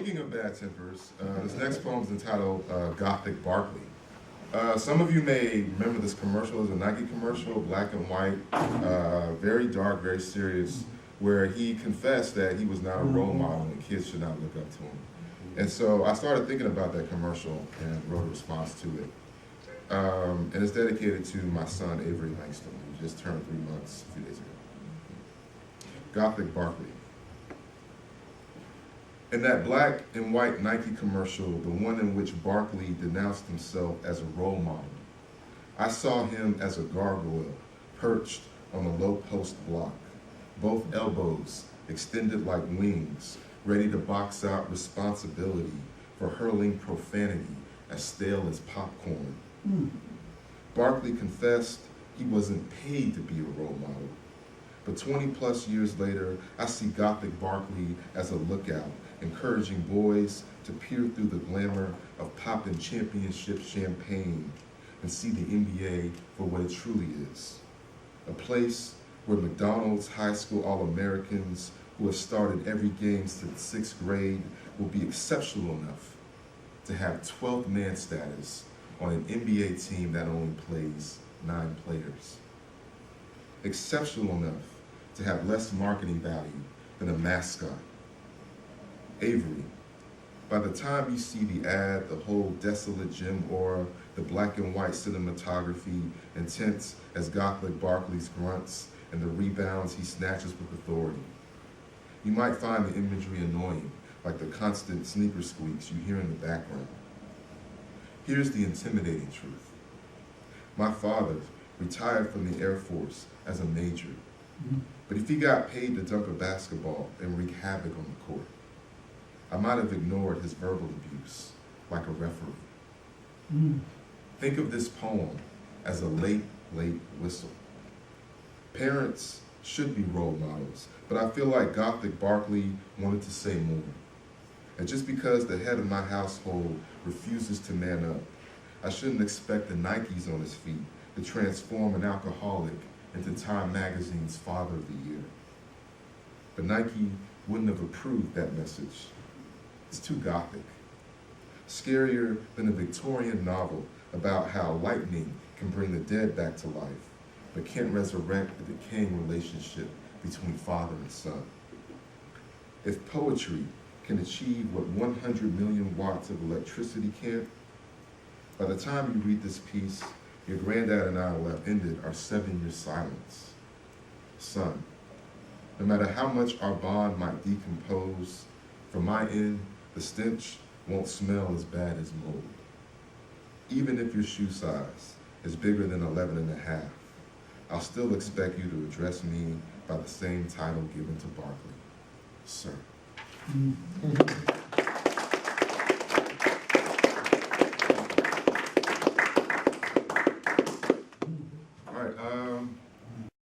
Speaking of bad tempers, this next poem is entitled Gothic Barkley. Some of you may remember this commercial. It was a Nike commercial, black and white, very dark, very serious, where he confessed that he was not a role model and kids should not look up to him. And so I started thinking about that commercial and wrote a response to it. And it's dedicated to my son, Avery Langston, who just turned 3 months a few days ago. Gothic Barkley. In that black and white Nike commercial, the one in which Barkley denounced himself as a role model, I saw him as a gargoyle perched on a low post block, both elbows extended like wings, ready to box out responsibility for hurling profanity as stale as popcorn. Barkley confessed he wasn't paid to be a role model. But 20 plus years later, I see Gothic Barkley as a lookout, encouraging boys to peer through the glamour of popping championship champagne and see the NBA for what it truly is. A place where McDonald's high school All-Americans who have started every game since 6th grade will be exceptional enough to have 12th man status on an NBA team that only plays 9 players. Exceptional enough to have less marketing value than a mascot. Avery, by the time you see the ad, the whole desolate gym aura, the black and white cinematography, intense as Gothic Barkley's grunts and the rebounds he snatches with authority. You might find the imagery annoying, like the constant sneaker squeaks you hear in the background. Here's the intimidating truth. My father retired from the Air Force as a major, but if he got paid to dunk a basketball and wreak havoc on the court, I might have ignored his verbal abuse like a referee. Think of this poem as a late, late whistle. Parents should be role models, but I feel like Gothic Barkley wanted to say more. And just because the head of my household refuses to man up, I shouldn't expect the Nikes on his feet to transform an alcoholic into Time Magazine's Father of the Year. But Nike wouldn't have approved that message. It's too Gothic. Scarier than a Victorian novel about how lightning can bring the dead back to life, but can't resurrect the decaying relationship between father and son. If poetry can achieve what 100 million watts of electricity can't, by the time you read this piece, your granddad and I will have ended our 7-year silence. Son, no matter how much our bond might decompose, from my end, the stench won't smell as bad as mold. Even if your shoe size is bigger than 11 and a half, I'll still expect you to address me by the same title given to Barkley, sir.